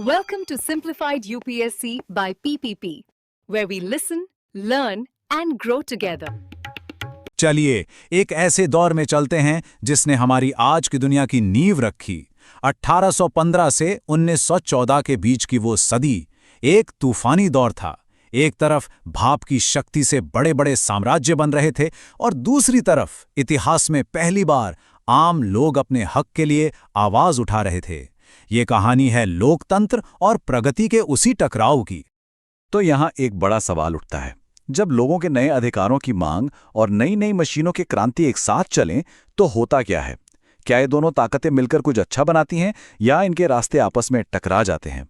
Welcome to Simplified UPSC by PPP, where we listen, learn, and grow together. चलिए एक ऐसे दौर में चलते हैं जिसने हमारी आज की दुनिया की नींव रखी। 1815 से 1914 के बीच की वो सदी एक तूफानी दौर था। एक तरफ भाप की शक्ति से बड़े बड़े साम्राज्य बन रहे थे और दूसरी तरफ इतिहास में पहली बार आम लोग अपने हक के लिए आवाज उठा रहे थे। ये कहानी है लोकतंत्र और प्रगति के उसी टकराव की। तो यहाँ एक बड़ा सवाल उठता है, जब लोगों के नए अधिकारों की मांग और नई नई मशीनों की क्रांति एक साथ चलें तो होता क्या है? क्या ये दोनों ताकतें मिलकर कुछ अच्छा बनाती हैं या इनके रास्ते आपस में टकरा जाते हैं?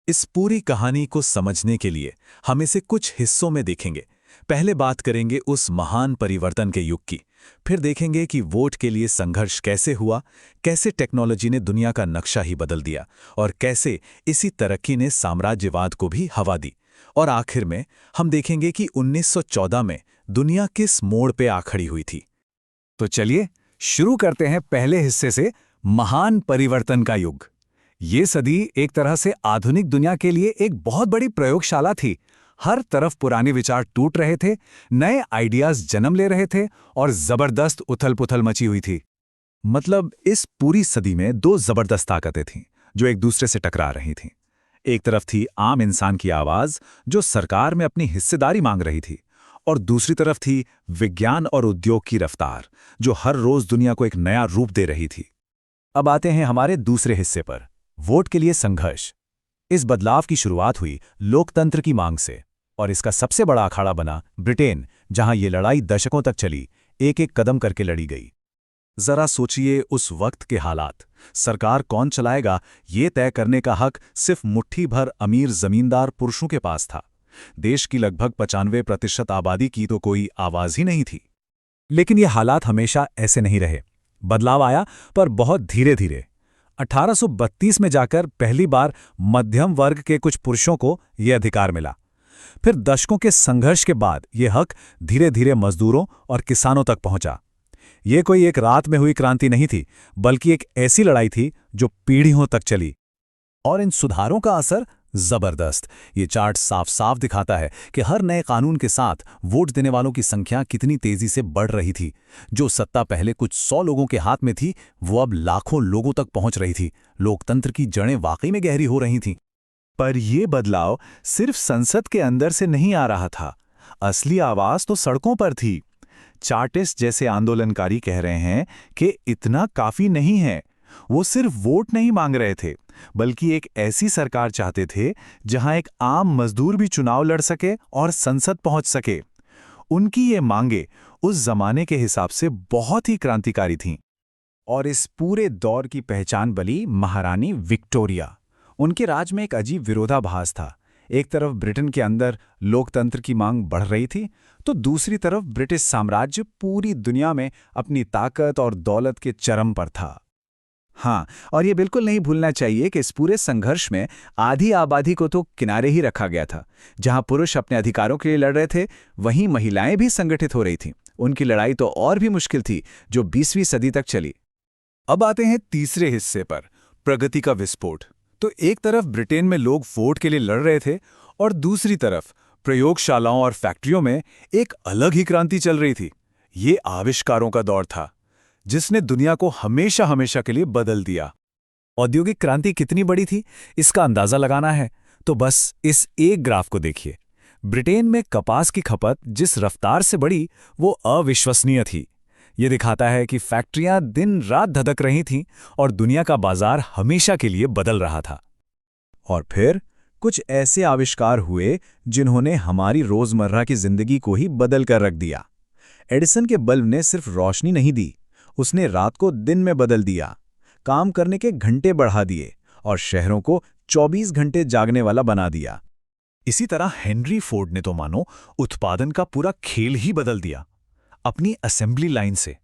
इस पूरी कहानी को समझने के लिए हम इसे कुछ हिस्सों में देखेंगे। पहले बात करेंगे उस महान परिवर्तन के युग की, फिर देखेंगे कि वोट के लिए संघर्ष कैसे हुआ, कैसे टेक्नोलॉजी ने दुनिया का नक्शा ही बदल दिया और कैसे इसी तरक्की ने साम्राज्यवाद को भी हवा दी। और आखिर में हम देखेंगे कि 1914 में दुनिया किस मोड़ पे आ खड़ी हुई थी। तो चलिए शुरू करते हैं पहले हिस्से से, महान परिवर्तन का युग। ये सदी एक तरह से आधुनिक दुनिया के लिए एक बहुत बड़ी प्रयोगशाला थी। हर तरफ पुराने विचार टूट रहे थे, नए आइडियाज जन्म ले रहे थे और जबरदस्त उथल-पुथल मची हुई थी। मतलब इस पूरी सदी में दो जबरदस्त ताकतें थीं जो एक दूसरे से टकरा रही थीं। एक तरफ थी आम इंसान की आवाज जो सरकार में अपनी हिस्सेदारी मांग रही थी, और दूसरी तरफ थी विज्ञान और उद्योग की रफ्तार जो हर रोज दुनिया को एक नया रूप दे रही थी। अब आते हैं हमारे दूसरे हिस्से पर, वोट के लिए संघर्ष। इस बदलाव की शुरुआत हुई लोकतंत्र की मांग से, और इसका सबसे बड़ा अखाड़ा बना ब्रिटेन, जहां ये लड़ाई दशकों तक चली, एक एक कदम करके लड़ी गई। जरा सोचिए उस वक्त के हालात। सरकार कौन चलाएगा ये तय करने का हक सिर्फ मुट्ठी भर अमीर जमींदार पुरुषों के पास था। देश की लगभग 95% आबादी की तो कोई आवाज ही नहीं थी। लेकिन ये हालात हमेशा ऐसे नहीं रहे। बदलाव आया, पर बहुत धीरे धीरे। 1832 में जाकर पहली बार मध्यम वर्ग के कुछ पुरुषों को यह अधिकार मिला। फिर दशकों के संघर्ष के बाद यह हक धीरे धीरे मजदूरों और किसानों तक पहुंचा। ये कोई एक रात में हुई क्रांति नहीं थी, बल्कि एक ऐसी लड़ाई थी जो पीढ़ियों तक चली। और इन सुधारों का असर जबरदस्त। ये चार्ट साफ साफ दिखाता है कि हर नए कानून के साथ वोट देने वालों की संख्या कितनी तेजी से बढ़ रही थी। जो सत्ता पहले कुछ 100 लोगों के हाथ में थी, वो अब लाखों लोगों तक पहुंच रही थी। लोकतंत्र की जड़ें वाकई में गहरी हो रही थीं। पर यह बदलाव सिर्फ संसद के अंदर से नहीं आ रहा था। असली आवाज तो सड़कों पर थी। चार्टिस्ट जैसे आंदोलनकारी कह रहे हैं कि इतना काफी नहीं है। वो सिर्फ वोट नहीं मांग रहे थे, बल्कि एक ऐसी सरकार चाहते थे जहां एक आम मजदूर भी चुनाव लड़ सके और संसद पहुंच सके। उनकी ये मांगे उस जमाने के हिसाब से बहुत ही क्रांतिकारी थीं। और इस पूरे दौर की पहचान बनी महारानी विक्टोरिया। उनके राज में एक अजीब विरोधाभास था। एक तरफ ब्रिटेन के अंदर लोकतंत्र की मांग बढ़ रही थी, तो दूसरी तरफ ब्रिटिश साम्राज्य पूरी दुनिया में अपनी ताकत और दौलत के चरम पर था। हाँ, और ये बिल्कुल नहीं भूलना चाहिए कि इस पूरे संघर्ष में आधी आबादी को तो किनारे ही रखा गया था। जहां पुरुष अपने अधिकारों के लिए लड़ रहे थे, वहीं महिलाएं भी संगठित हो रही थीं। उनकी लड़ाई तो और भी मुश्किल थी, जो 20वीं सदी तक चली। अब आते हैं तीसरे हिस्से पर, प्रगति का विस्फोट। तो एक तरफ ब्रिटेन में लोग वोट के लिए लड़ रहे थे, और दूसरी तरफ प्रयोगशालाओं और फैक्ट्रियों में एक अलग ही क्रांति चल रही थी। ये आविष्कारों का दौर था जिसने दुनिया को हमेशा हमेशा के लिए बदल दिया। औद्योगिक क्रांति कितनी बड़ी थी, इसका अंदाजा लगाना है तो बस इस एक ग्राफ को देखिए। ब्रिटेन में कपास की खपत जिस रफ्तार से बढ़ी, वो अविश्वसनीय थी। ये दिखाता है कि फैक्ट्रियां दिन रात धधक रही थीं और दुनिया का बाजार हमेशा के लिए बदल रहा था। और फिर कुछ ऐसे आविष्कार हुए जिन्होंने हमारी रोजमर्रा की जिंदगी को ही बदल कर रख दिया। एडिसन के बल्ब ने सिर्फ रोशनी नहीं दी, उसने रात को दिन में बदल दिया, काम करने के घंटे बढ़ा दिए और शहरों को 24 घंटे जागने वाला बना दिया। इसी तरह हेनरी फोर्ड ने तो मानो उत्पादन का पूरा खेल ही बदल दिया। अपनी असेंबली लाइन से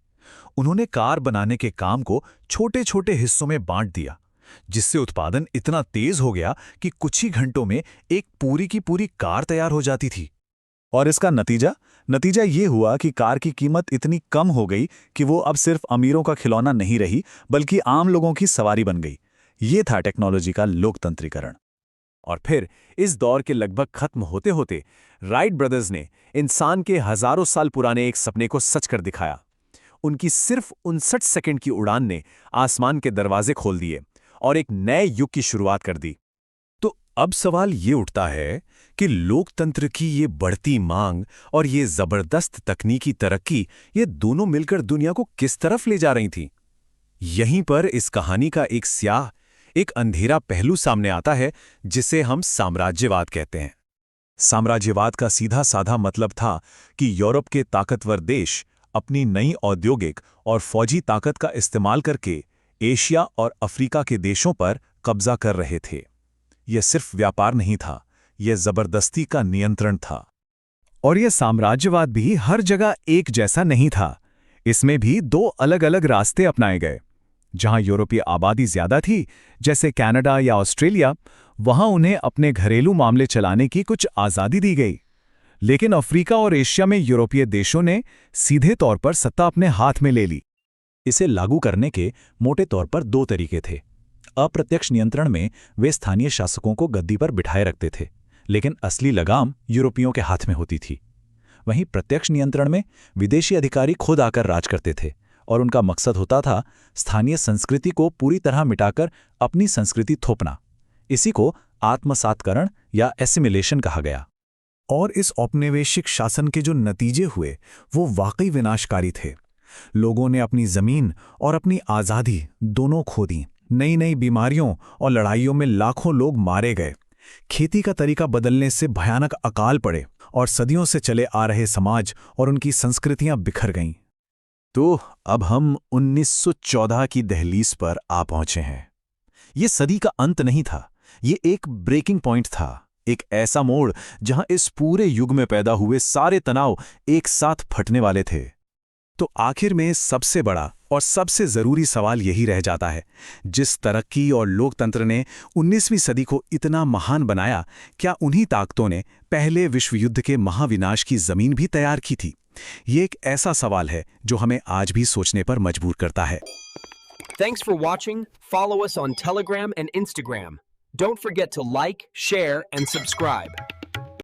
उन्होंने कार बनाने के काम को छोटे छोटे हिस्सों में बांट दिया, जिससे उत्पादन इतना तेज हो गया कि कुछ ही घंटों में एक पूरी की पूरी कार तैयार हो जाती थी। और इसका नतीजा ये हुआ कि कार की कीमत इतनी कम हो गई कि वो अब सिर्फ अमीरों का खिलौना नहीं रही, बल्कि आम लोगों की सवारी बन गई। ये था टेक्नोलॉजी का लोकतंत्रीकरण। और फिर इस दौर के लगभग खत्म होते होते राइट ब्रदर्स ने इंसान के हजारों साल पुराने एक सपने को सच कर दिखाया। उनकी सिर्फ 59 सेकंड की उड़ान ने आसमान के दरवाजे खोल दिए और एक नए युग की शुरुआत कर दी। तो अब सवाल ये उठता है कि लोकतंत्र की ये बढ़ती मांग और ये जबरदस्त तकनीकी तरक्की, ये दोनों मिलकर दुनिया को किस तरफ ले जा रही थी? यहीं पर इस कहानी का एक स्याह, एक अंधेरा पहलू सामने आता है, जिसे हम साम्राज्यवाद कहते हैं। साम्राज्यवाद का सीधा साधा मतलब था कि यूरोप के ताकतवर देश अपनी नई औद्योगिक और फौजी ताकत का इस्तेमाल करके एशिया और अफ्रीका के देशों पर कब्जा कर रहे थे। यह सिर्फ व्यापार नहीं था, यह जबरदस्ती का नियंत्रण था। और यह साम्राज्यवाद भी हर जगह एक जैसा नहीं था। इसमें भी दो अलग अलग रास्ते अपनाए गए। जहां यूरोपीय आबादी ज्यादा थी, जैसे कनाडा या ऑस्ट्रेलिया, वहां उन्हें अपने घरेलू मामले चलाने की कुछ आज़ादी दी गई। लेकिन अफ्रीका और एशिया में यूरोपीय देशों ने सीधे तौर पर सत्ता अपने हाथ में ले ली। इसे लागू करने के मोटे तौर पर दो तरीके थे। अप्रत्यक्ष नियंत्रण में वे स्थानीय शासकों को गद्दी पर बिठाए रखते थे, लेकिन असली लगाम यूरोपियों के हाथ में होती थी। वहीं प्रत्यक्ष नियंत्रण में विदेशी अधिकारी खुद आकर राज करते थे और उनका मकसद होता था स्थानीय संस्कृति को पूरी तरह मिटाकर अपनी संस्कृति थोपना। इसी को आत्मसातकरण या एसिमिलेशन कहा गया। और इस औपनिवेशिक शासन के जो नतीजे हुए वो वाकई विनाशकारी थे। लोगों ने अपनी जमीन और अपनी आज़ादी दोनों खो दी। नई नई बीमारियों और लड़ाइयों में लाखों लोग मारे गए। खेती का तरीका बदलने से भयानक अकाल पड़े और सदियों से चले आ रहे समाज और उनकी संस्कृतियां बिखर गईं। तो अब हम 1914 की दहलीज पर आ पहुंचे हैं। ये सदी का अंत नहीं था, ये एक ब्रेकिंग पॉइंट था, एक ऐसा मोड़ जहां इस पूरे युग में पैदा हुए सारे तनाव एक साथ फटने वाले थे। तो आखिर में सबसे बड़ा और सबसे जरूरी सवाल यही रह जाता है, जिस तरक्की और लोकतंत्र ने 19वीं सदी को इतना महान बनाया, क्या उन्हीं ताकतों ने पहले विश्व युद्ध के महाविनाश की जमीन भी तैयार की थी? ये एक ऐसा सवाल है जो हमें आज भी सोचने पर मजबूर करता है। Thanks for watching. Follow us on Telegram and Instagram. Don't forget to like, share, and subscribe.